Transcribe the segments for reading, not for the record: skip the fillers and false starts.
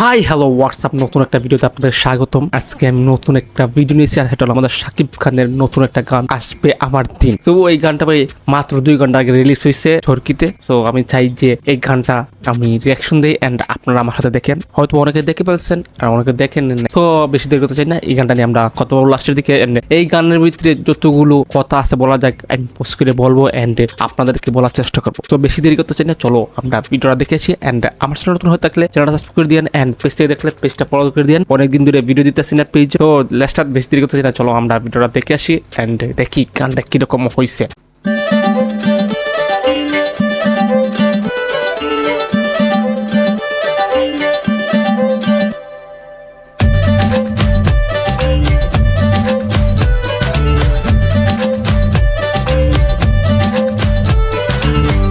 Hi hello WhatsApp, নতুন একটা ভিডিওতে আপনাদের স্বাগতম। আজকে আমি নতুন একটা ভিডিও নিয়েছি, আর সেটা হলো আমাদের শাকিব খানের নতুন একটা গান আসবে আমার দিন। তো এই গানটা ভাই মাত্র 2 ঘন্টা আগে রিলিজ হয়েছে চরকিতে। তো আমি চাই যে এই গানটা আমি রিয়াকশন দিই এন্ড আপনারা আমার সাথে দেখেন। হয়তো অনেকে দেখে ফেলছেন আর অনেকে দেখেন না, তো বেশি দেরি করতে চাই না। এই গানটা নিয়ে আমরা কত লাস্টের দিকে এই গানের ভিতরে যতগুলো কথা আছে বলা যায় আমি পোস্ট করে বলবো এন্ড আপনাদেরকে বলার চেষ্টা করবো। তো বেশি দেরি করতে চাই না, চলো আমরা ভিডিওটা দেখেছি। এন্ড আমার চ্যানেল নতুন হয়ে থাকলে চ্যানেলটা সাবস্ক্রাইব করে দিন এন্ড পেজ থেকে দেখলে পেজটা ফলো করে দিন। অনেকদিন ধরে ভিডিও দিতেছি না পেজ, তো লাস্টটা বেশি দেরি করতে চাই না, চলো আমরা ভিডিওটা দেখে আসি এন্ড দেখি গানটা কিরকম হয়েছে।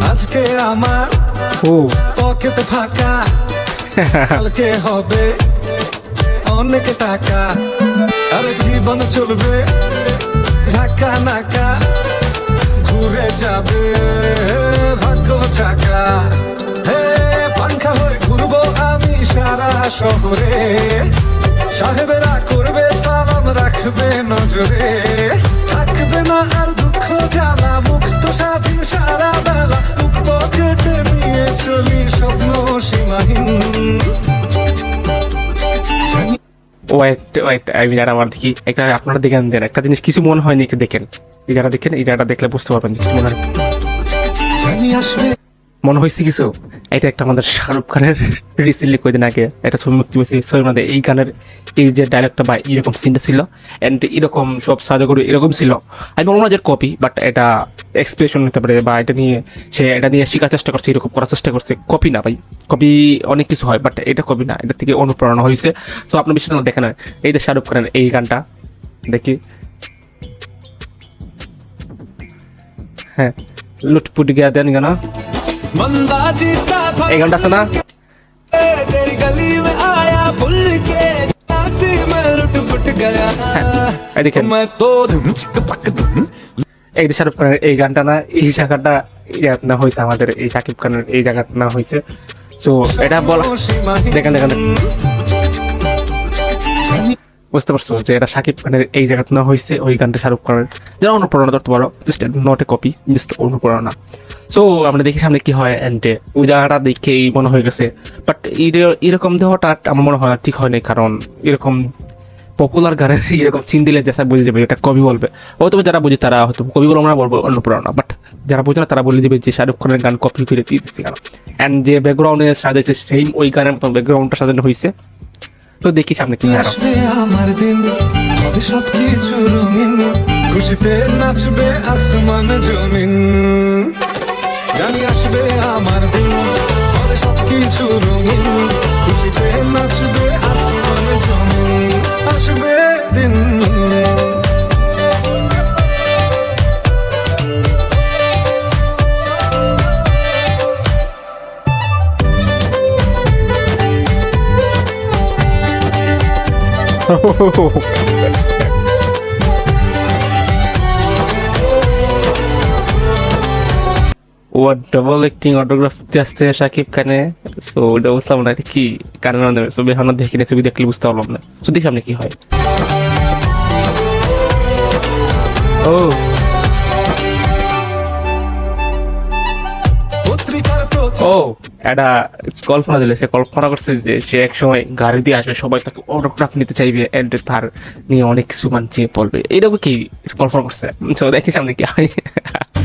আজকে আমার পকেট ফাঁকা, কালকে হবে অনেক টাকা, আর জীবন চলবে ঢাকা নাকা, ঘুরে যাবে ভাগ্য চাকা। হে পাঙ্খা হয়ে ঘুরবো আমি সারা শহরে, সাহেবেরা করবে সালাম রাখবে নজরে, থাকবে না আর দুঃখ জ্বালা, মুক্ত স্বাধীন সারা বেলা, পকেটে নিয়ে চলি স্বপ্ন সীমাহীন। আমি যারা আমার দেখি একটা আপনারা দেখেন দেন একটা জিনিস কিছু মনে হয়নি, একটু দেখেন। এই যারা দেখেন এই জায়গাটা দেখলে বুঝতে পারবেন কিছু মনে হয় মনে হয়েছে কিছু। এটা একটা আমাদের শাহরুখ খানের রিসেন্টলি কয়েকদিন আগে একটা ছবি মুক্তি পেয়েছে। ছবির মধ্যে এই গানের এই যে ডায়লগটা বা এরকম সিনটা ছিল এন্ড এরকম সব সাজাগুলো এরকম ছিল। আমি বলবো না যে কপি, বাট এটা এক্সপ্রেশন নিতে পারে বা এটা নিয়ে শেখার চেষ্টা করছে, এরকম করার চেষ্টা করছে। কপি না ভাই, কপি অনেক কিছু হয় বাট এটা কপি না, এটা থেকে অনুপ্রেরণা হয়েছে। তো আপনার বিষয়টা দেখেন, এই যে শাহরুখ খানের এই গানটা দেখি, হ্যাঁ লুটপুট গিয়া দেন গানা, এই গানটা আছে না? এই যে শাহরুখ খানের এই গানটা না, এই জায়গাটা না হয়েছে আমাদের এই শাকিব খানের এই জায়গাটা না হয়েছে। তো এটা বলা দেখেন দেখেন বুঝতে পারছো যে এটা শাকিব খানের এই জায়গাটা না হয়েছে, ওই গানটা শাহরুখ খানের যারা অনুপ্রেরণা ধরতে পারো, just not a copy, just অনুপ্রেরণা। সো আমরা দেখি সামনে কি হয় এন্ড ওই জায়গাটা দেখেই মনে হয়ে গেছে। বাট এরকম দেওয়াটা আমার মনে হয় ঠিক হয়নি, কারণ এরকম পপুলার গানের এরকম সিন দিলে যেসা বুঝে যাবে এটা কবি বলবে। হয়তো যারা বুঝে তারা হয়তো কবি বলে আমরা বলবো অনুপ্রেরণা, বাট যারা বুঝে না তারা বলে দিবে যে শাহরুখ খানের গান কপি করে দিয়েছে কেন। অ্যান্ড যে ব্যাকগ্রাউন্ডে সাজাইছে সেম ওই গানের মতো ব্যাকগ্রাউন্ডটা সাজানো হয়েছে। তো দেখি সামনে কি হয়। আমার দিন হবে সবকিছু রঙিন, খুশিতে নাচবে আসমান জমিন। জানি আসবে আমার দিন হবে সবকিছু রঙিন, খুশিতে নাচবে আসমান জমিন। আসবে দিন ওয়াট ডাবল অ্যাক্টিং অটোগ্রাফ দিতে আসছে শাকিব খানে। সো ওটা বুঝলাম না কি কারণ ছবি এখন দেখি না, ছবি দেখলে বুঝতে পারলাম না। তো দেখি সামনে কি হয়। ও ও এটা কল্পনা দিলে, সে কল্পনা করছে যে সে এক সময় গাড়ি দিয়ে আসবে, সবাই তাকে অটোগ্রাফ নিতে চাইবে এন্ড তার নিয়ে অনেক কিছু মানছে বলবে, এরকম কি কল্পনা করছে। তো দেখি সামনে কি হয়।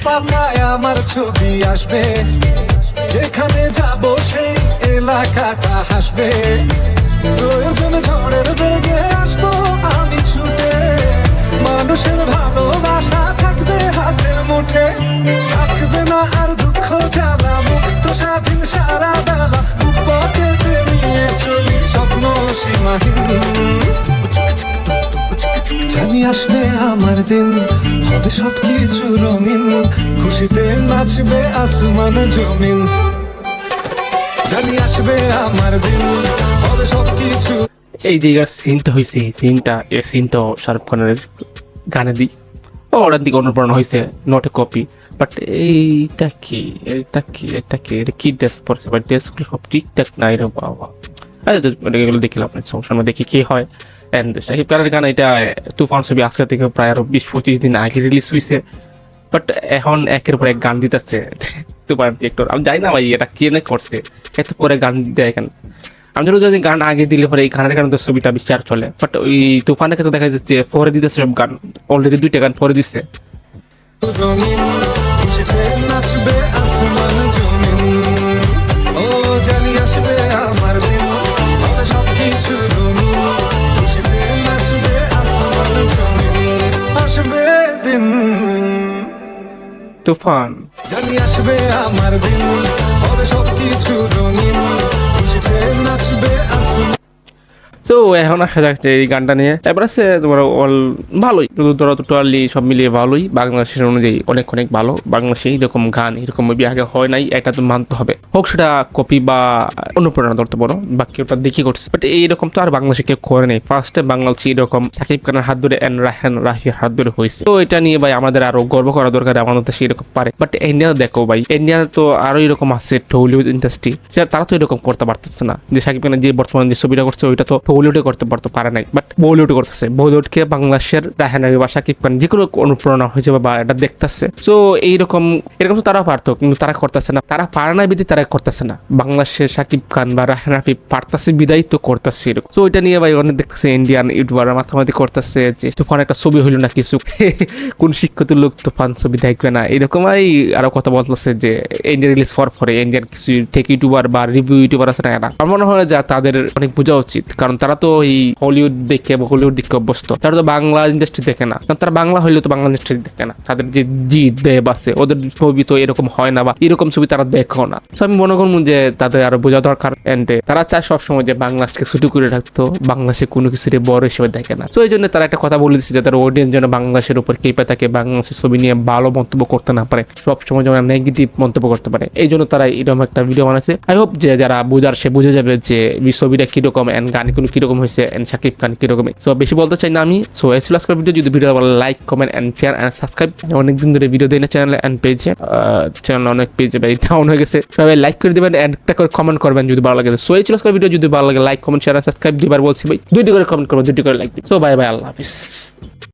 পাতায় আমার ছবি আসবে, যেখানে যাব সেই এলাকাটা হাসবে, প্রয়োজন ঝড়ের বেগে আসবো আমি ছুটে, মানুষের ভালোবাসা থাকবে হাতের মুঠে, থাকবে না আর দুঃখ জ্বালা, মুক্ত স্বাধীন সারা বেলা, পকেটে নিয়ে চলি স্বপ্ন সীমাহীন। জানি আসবে আমার দিন হবে সবকিছু রঙিন, খুশিতে নাচবে আসমান জমিন। জানি আসবে আমার দিন হবে সবকিছু। এই যে সিনটা হয়েছে, এই সিনটা শাহরুখ খানের গানে দিই ওটার দিকে অনুপ্রেরণা হয়েছে, নট এ কপি। বাট এটা কি এটা কি ড্রেস পরেছে, বাট ড্রেসগুলো সব ঠিকঠাক নাই রে বাবা। এগুলো দেখলাম সমস্যা দেখি কি হয়। এন্ড শাকিব খানের গান এটা তুফান ছবি আজকে থেকে প্রায় আরো 20-25 দিন আগে রিলিজ হয়েছে, বাট এখন একের পর এক গান দিতেছে তুফান ডিরেক্টর। আমি জানি না ভাই এটা কে না করছে, এত পরে গান দেয় এখানে। আমি যদি গান আগে দিলে পরে এই গানের কারণে তো ছবিটা বেশি আর চলে, বাট ওই তুফানের ক্ষেত্রে দেখা যাচ্ছে পরে দিতেছে সব গান, অলরেডি 2টা গান পরে দিচ্ছে। রঙিন খুশিতে নাচবে আসমান জমিন, ও জানি আসবে আমার দিন হবে সবকিছু রঙিন, খুশিতে নাচবে আসমান জমিন, আসবে দিন তুফান জানি আসবে আমার দিন হবে সবকিছু রঙিন, খুশিতে নাচবে আসমান। তো এখন আসা যাচ্ছে এই গানটা নিয়ে। এবার আছে তোমার অল ভালোই, ধরো টোটালি সব মিলিয়ে ভালোই, বাংলাদেশের অনুযায়ী অনেক অনেক ভালো। বাংলাদেশে এইরকম গান এরকম মুভি আগে হয় নাই, এটা তো মানতে হবে। হোক সেটা কপি বা অনুপ্রেরণা ধরতে পারো, বা কেউ ওটা দেখি করছে, বাট এইরকম তো আর বাংলাদেশে কেউ করে নেই। ফার্স্টে বাংলাদেশে এরকম শাকিব খানের হাত ধরে এন্ড রায়হান রাফির হাত ধরে হয়েছে। তো এটা নিয়ে ভাই আমাদের আরো গর্ব করা দরকার, আমাদের দেশে এরকম পারে। বাট ইন্ডিয়া দেখো ভাই, ইন্ডিয়া তো আরো এরকম আছে টলিউড ইন্ডাস্ট্রি, তারা তো এরকম করতে পারতেছে না। যে শাকিব খানের যে বর্তমানে যে ছবিটা করছে ওইটা তো বলিউডে করতে পারে নাই, বাট বলিউডে করতেছে। বলিউডকে বাংলাদেশের রায়হান রাফি বা শাকিব খান যে কোনো অনুপ্রেরণা হয়েছে বা এটা দেখতেছে। তো এরকম তো তারা পারতো, কিন্তু তারা করতেছে না। তারা পারে না বিধি তারা করতেছে না। বাংলাদেশের শাকিব খান বা রায়হান রাফি পারতেছে বিদায় তো করতেছে এরকম। তো ওইটা নিয়ে ভাই অনেক দেখতেছে ইন্ডিয়ান ইউটিউবার মাথামাতি করতেছে যে তুফান একটা ছবি হইলো না কিছু, কোন শিক্ষিত লোক তুফান ছবি দেখবে না, এরকমই আরো কথা বলতেছে যে ইন্ডিয়া রিলিজ পরে ইন্ডিয়ান কিছু টেক ইউটিউবার বা রিভিউ ইউটিউবার আছে না, এরা আমার মনে হয় যে তাদের অনেক বোঝা উচিত, কারণ তারা তো এই হলিউড দেখে বা হলিউড দেখে অভ্যস্ত। তারা তো বাংলা ইন্ডাস্ট্রি দেখে না, কারণ তারা বাংলা হইলেও তো বাংলা ইন্ডাস্ট্রি দেখে না। তাদের যে জিৎ দেব আছে ওদের ছবি তো এরকম হয় না, বা এরকম ছবি তারা দেখো না। তো আমি মনে করবো যে তাদের আরো বোঝা দরকার। এন্ড তারা চায় সবসময় যে বাংলাদেশকে ছুটি করে রাখতো, বাংলাদেশে কোনো কিছু বড় হিসেবে দেখে না। তো এই জন্য তারা একটা কথা বলে দিচ্ছে যে তার অডিয়েন্স যেন বাংলাদেশের উপর কেঁপে থাকে, বাংলাদেশের ছবি নিয়ে ভালো মন্তব্য করতে না পারে, সবসময় যেন নেগেটিভ মন্তব্য করতে পারে। এই জন্য তারা এরকম একটা ভিডিও বানাচ্ছে। আই হোপ যে যারা বোঝার সে বুঝে যাবে যে ছবিটা কিরকম এন্ড গানগুলো কিরকম হয়েছে এন্ড শাকিব খান কিরকম। সো বেশি বলতে চাই না আমি। সো এই ছিল আজকের ভিডিও। যদি ভিডিও ভালো like comment and share and subscribe. অনেকদিন ধরে ভিডিও দেই না চ্যানেলে এন্ড পেজে, চ্যানেল অনেক পেজে ভাই ডাউন হয়ে গেছে। সবাই লাইক করে দিবেন এন্ড একটা করে কমেন্ট করবেন যদি ভালো লাগে। সো এই ছিল আজকের ভিডিও। যদি ভালো লাগে লাইক কমেন্ট শেয়ার সাবস্ক্রাইব দুইবার বলছি ভাই, 2টি করে কমেন্ট করবেন, 2টি করে লাইক দিবেন। সো বাই বাই, আল্লাহ হাফিজ।